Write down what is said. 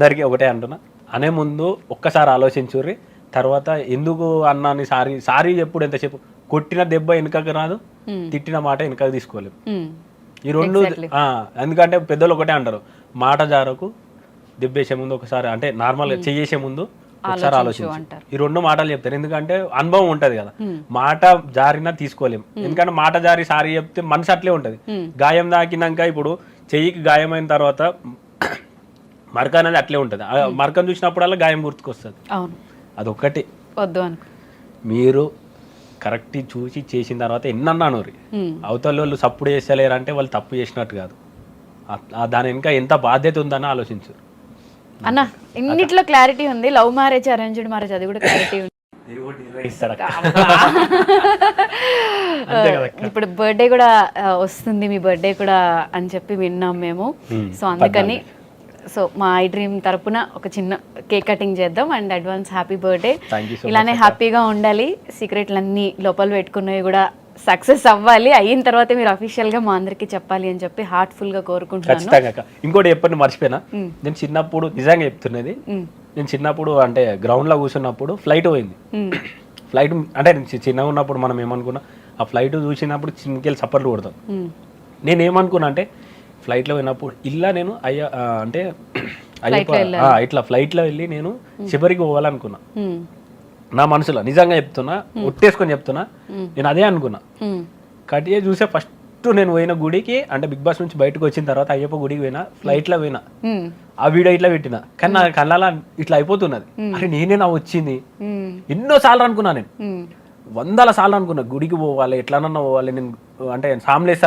అందరికీ ఒకటే అంటున్నా, అనే ముందు ఒక్కసారి ఆలోచించుర్రి. తర్వాత ఎందుకు అన్నాని సారీ ఎప్పుడు ఎంతసేపు కొట్టిన దెబ్బ వెనుకకు రాదు, తిట్టిన మాట వెనుకకు తీసుకోలేము. ఈ రెండు ఎందుకంటే పెద్దలు ఒకటే అంటారు, మాట జారకు దెబ్బేసే ముందు ఒకసారి, అంటే నార్మల్గా చేసే ముందు ఒకసారి ఆలోచించు. ఈ రెండు మాటలు చెప్తారు, ఎందుకంటే అనుభవం ఉంటది కదా. మాట జారినా తీసుకోలేము, ఎందుకంటే మాట జారి సారీ చెప్తే మనసు అట్లే ఉంటది. గాయం తాకినాక ఇప్పుడు చెయ్యికి గాయమైన తర్వాత మరక అనేది అట్లే ఉంటుంది. మరకను చూసినప్పుడల్లా గాయం గుర్తుకొస్తుంది. అదొక్కటి వద్దు అనుకో. మీరు కరెక్ట్ చూసి చేసిన తర్వాత ఎన్నన్నాను రీ, అవతల వాళ్ళు సప్పుడు చేస్తలేరంటే వాళ్ళు తప్పు చేసినట్టు కాదు, దాని ఇంకా ఎంత బాధ్యత ఉందని ఆలోచించు అన్న. ఇన్నిట్లో క్లారిటీ ఉంది. లవ్ మ్యారేజ్, అరేంజ్డ్ మ్యారేజ్, అది కూడా క్లారిటీ ఉంది. ఇప్పుడు బర్త్డే కూడా వస్తుంది, మీ బర్త్డే కూడా అని చెప్పి విన్నాం మేము. సో అందుకని మా ఐ డ్రీమ్ తరపున ఒక చిన్న కేక్ కటింగ్ చేద్దాం. And advance happy birthday. ఇలానే హ్యాపీగా ఉండాలి, సీక్రెట్లన్నీ లోపల పెట్టుకున్నవి కూడా సక్సెస్ అవ్వాలి. అయిన తర్వాత మీరు అఫీషియల్ గా మా అందరికి చెప్పాలి అని చెప్పి హార్ట్ఫుల్ గా కోరుకుంటున్నాను. ఇంకోటి ఎప్పటి మర్చిపోయినా, నేను చిన్నప్పుడు నిజంగా చెప్తున్నది, నేను చిన్నప్పుడు అంటే గ్రౌండ్ లో కూర్చున్నప్పుడు ఫ్లైట్ పోయింది. ఫ్లైట్ అంటే చిన్నగా ఉన్నప్పుడు మనం ఏమనుకున్నా, ఆ ఫ్లైట్ చూసినప్పుడు చిన్నకెళ్ళి సప్పర్లు కొడతాం. నేను ఏమనుకున్నా అంటే ఫ్లైట్లో పోయినప్పుడు ఇలా నేను అంటే ఇట్లా ఫ్లైట్లో వెళ్ళి నేను చివరికి పోవాలనుకున్నా. నా మనసులో నిజంగా చెప్తున్నా, ఒట్టేసుకొని చెప్తున్నా, నేను అదే అనుకున్నా. కటియే చూసే ఫస్ట్ నేను పోయిన గుడికి, అంటే బిగ్ బాస్ నుంచి బయటకు వచ్చిన తర్వాత అయ్యప్ప గుడికి పోయినా, ఫ్లైట్లో పోయినా, ఆ వీడియో ఇట్లా పెట్టినా, కానీ నా కళ్ళ ఇట్లా అయిపోతున్నది. అరే నేనే నా వచ్చింది. ఎన్నో సార్లు అనుకున్నా, నేను 100 సార్లు అనుకున్నా గుడికి పోవాలి, ఎట్లనన్నా పోవాలి. నేను అంటే సామ్లేస్తారు